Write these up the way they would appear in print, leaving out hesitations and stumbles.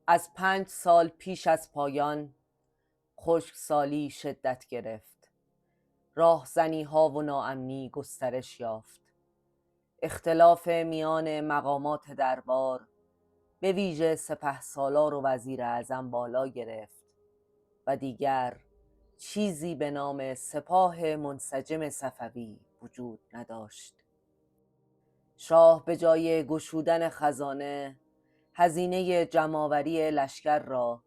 از 5 سال پیش از پایان خشکسالی شدت گرفت. راهزنی ها و ناامنی گسترش یافت. اختلاف میان مقامات دربار به ویژه سپهسالار و وزیر اعظم بالا گرفت و دیگر چیزی به نام سپاه منسجم صفوی وجود نداشت. شاه به جای گشودن خزانه هزینه جمع‌آوری لشکر را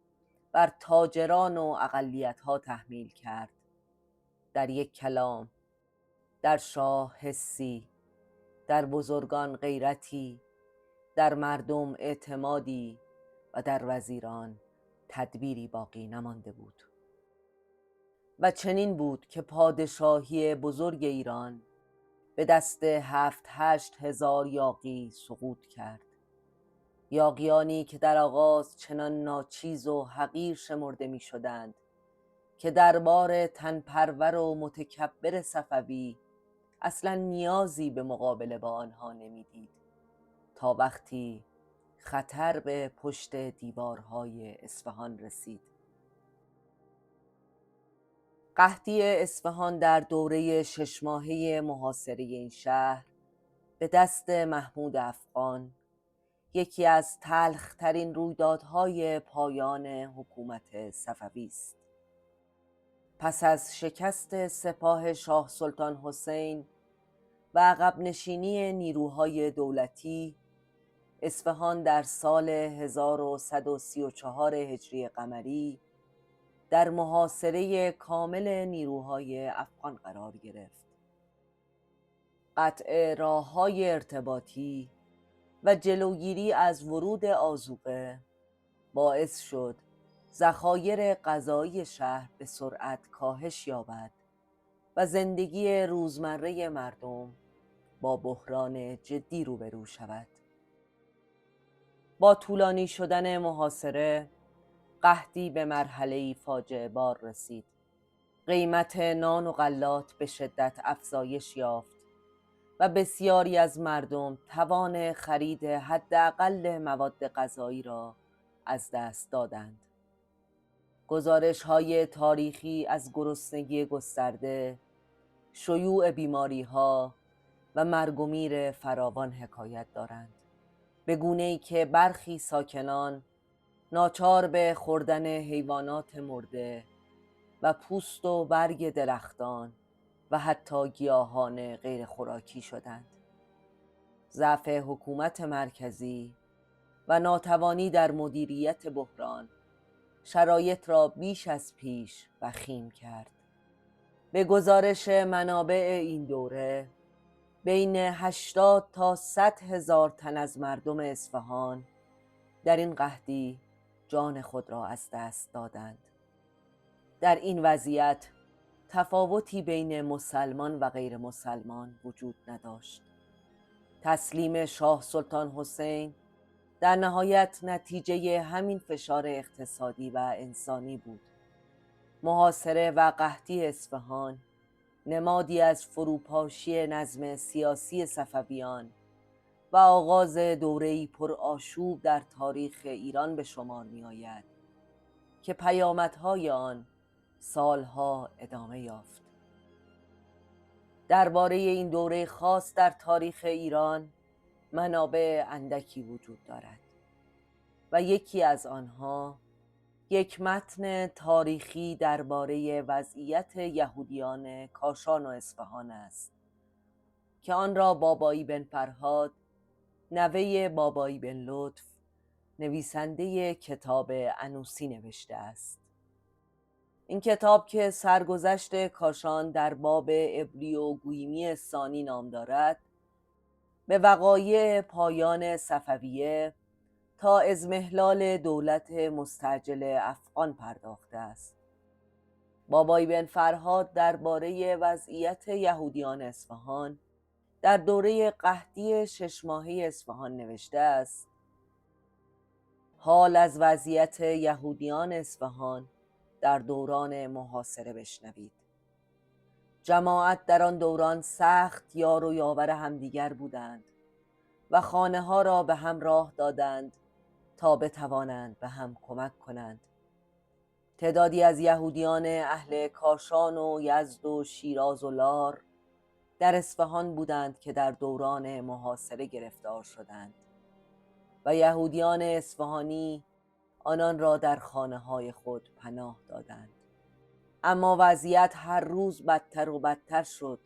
بر تاجران و اقلیت‌ها تحمیل کرد. در یک کلام، در شاه حسی، در بزرگان غیرتی، در مردم اعتمادی و در وزیران تدبیری باقی نمانده بود. و چنین بود که پادشاهی بزرگ ایران به دست 7-8 هزار یاغی سقوط کرد. یاغیانی که در آغاز چنان ناچیز و حقیر شمرده می شدند که دربار تنپرور و متکبر صفوی اصلا نیازی به مقابله با آنها نمیدید، تا وقتی خطر به پشت دیوارهای اصفهان رسید. قحطی اصفهان در دوره 6 ماهه محاصره این شهر به دست محمود افغان یکی از تلخ‌ترین رویدادهای پایان حکومت صفوی است. پس از شکست سپاه شاه سلطان حسین و عقب نشینی نیروهای دولتی، اصفهان در سال 1134 هجری قمری در محاصره کامل نیروهای افغان قرار گرفت. قطع راه‌های ارتباطی و جلوگیری از ورود آذوقه باعث شد ذخایر غذایی شهر به سرعت کاهش یابد و زندگی روزمره مردم با بحران جدی روبرو شود. با طولانی شدن محاصره، قحطی به مرحله‌ای فاجعه بار رسید. قیمت نان و غلات به شدت افزایش یافت و بسیاری از مردم توان خرید حداقل مواد غذایی را از دست دادند. گزارش‌های تاریخی از گرسنگی گسترده، شیوع بیماری‌ها و مرگ و میر فراوان حکایت دارند، به گونه‌ای که برخی ساکنان ناچار به خوردن حیوانات مرده و پوست و برگ درختان و حتی گیاهان غیر خوراکی شدند. ضعف حکومت مرکزی و ناتوانی در مدیریت بحران شرایط را بیش از پیش وخیم کرد. به گزارش منابع این دوره، بین 80 تا 100 هزار تن از مردم اصفهان در این قحطی جان خود را از دست دادند. در این وضعیت تفاوتی بین مسلمان و غیر مسلمان وجود نداشت. تسلیم شاه سلطان حسین در نهایت نتیجه همین فشار اقتصادی و انسانی بود. محاصره و قحطی اصفهان نمادی از فروپاشی نظم سیاسی صفویان و آغاز دوره‌ای پرآشوب در تاریخ ایران به شمار می آید که پیامدهای آن سالها ادامه یافت. درباره این دوره خاص در تاریخ ایران منابع اندکی وجود دارد و یکی از آنها یک متن تاریخی درباره وضعیت یهودیان کاشان و اصفهان است که آن را بابایی بن فرهاد، نوه بابایی بن لطف، نویسنده کتاب انوسی نوشته است. این کتاب که سرگذشت کاشان در باب عبری و گویمی ثانی نام دارد، به وقایع پایان صفویه تا اضمحلال دولت مستعجل افغان پرداخته است. بابایی بن فرهاد درباره وضعیت یهودیان اصفهان در دوره قحطی 6 ماهه اصفهان نوشته است: حال از وضعیت یهودیان اصفهان در دوران محاصره بشنوید. جماعت در آن دوران سخت یار و یاور همدیگر بودند و خانه ها را به هم راه دادند تا بتوانند به هم کمک کنند. تعدادی از یهودیان اهل کاشان و یزد و شیراز و لار در اصفهان بودند که در دوران محاصره گرفتار شدند و یهودیان اصفهانی آنان را در خانه‌های خود پناه دادند. اما وضعیت هر روز بدتر و بدتر شد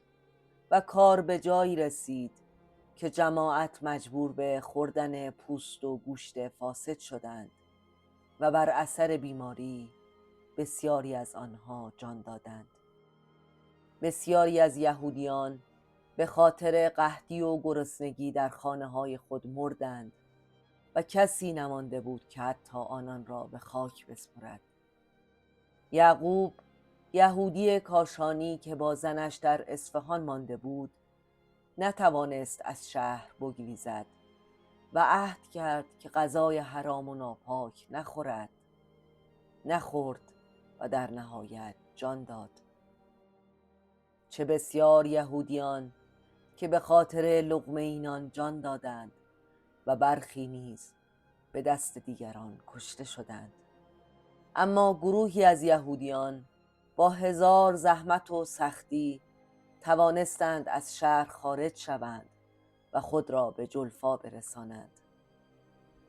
و کار به جایی رسید که جماعت مجبور به خوردن پوست و گوشت فاسد شدند و بر اثر بیماری بسیاری از آنها جان دادند. بسیاری از یهودیان به خاطر قحطی و گرسنگی در خانه‌های خود مردند و کسی نمانده بود که حتی آنان را به خاک بسپرد. یعقوب یهودی کاشانی که با زنش در اصفهان مانده بود نتوانست از شهر بگریزد و عهد کرد که غذای حرام و ناپاک نخورد. نخورد و در نهایت جان داد. چه بسیار یهودیان که به خاطر لقمه اینان جان دادند و برخی نیز به دست دیگران کشته شدند. اما گروهی از یهودیان با 1000 زحمت و سختی توانستند از شهر خارج شوند و خود را به جلفا برسانند.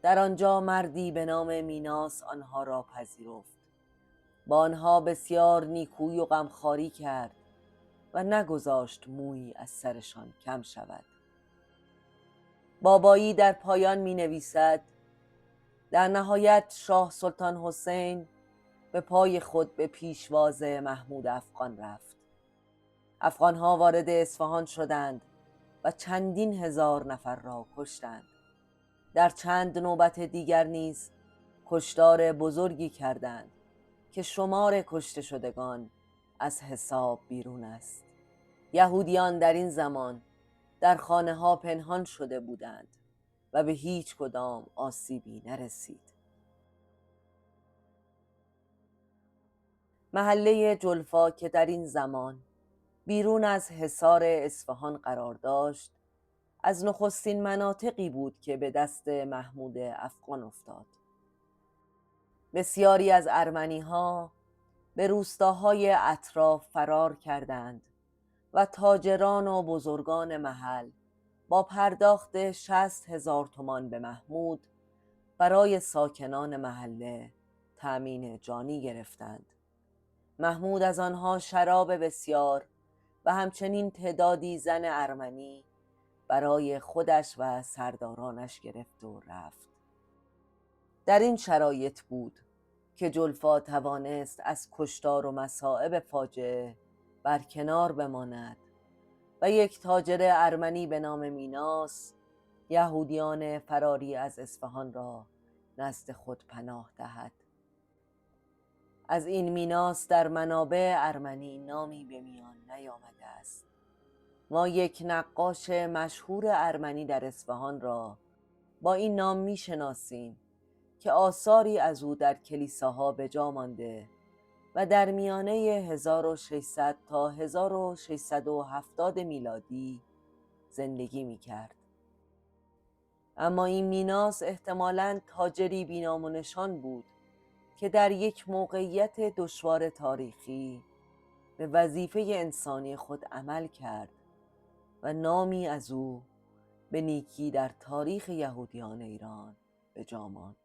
در آنجا مردی به نام میناس آنها را پذیرفت. با آنها بسیار نیکویی و غمخواری کرد و نگذاشت مویی از سرشان کم شود. بابایی در پایان می نویسد: در نهایت شاه سلطان حسین به پای خود به پیشواز محمود افغان رفت. افغانها وارد اصفهان شدند و چندین هزار نفر را کشتند. در چند نوبت دیگر نیز کشتار بزرگی کردند که شمار کشته شدگان از حساب بیرون است. یهودیان در این زمان در خانه ها پنهان شده بودند و به هیچ کدام آسیبی نرسید. محله جلفا که در این زمان بیرون از حصار اصفهان قرار داشت، از نخستین مناطقی بود که به دست محمود افغان افتاد. بسیاری از ارمنی‌ها به روستاهای اطراف فرار کردند و تاجران و بزرگان محل با پرداخت 60,000 تومان به محمود برای ساکنان محله تأمین جانی گرفتند. محمود از آنها شراب بسیار و همچنین تعدادی زن ارمنی برای خودش و سردارانش گرفت و رفت. در این شرایط بود که جلفا توانست از کشتار و مصائب فاجعه برکنار بماند و یک تاجر ارمنی به نام میناس یهودیان فراری از اصفهان را نزد خود پناه دهد. از این میناس در منابع ارمنی نامی به میان نیامده است. ما یک نقاش مشهور ارمنی در اصفهان را با این نام میشناسیم که آثاری از او در کلیساها به جا مانده و در میانه 1600 تا 1670 میلادی زندگی میکرد. اما این میناس احتمالاً تاجری بی‌نام و نشان بود که در یک موقعیت دشوار تاریخی به وظیفه انسانی خود عمل کرد و نامی از او به نیکی در تاریخ یهودیان ایران به جا ماند.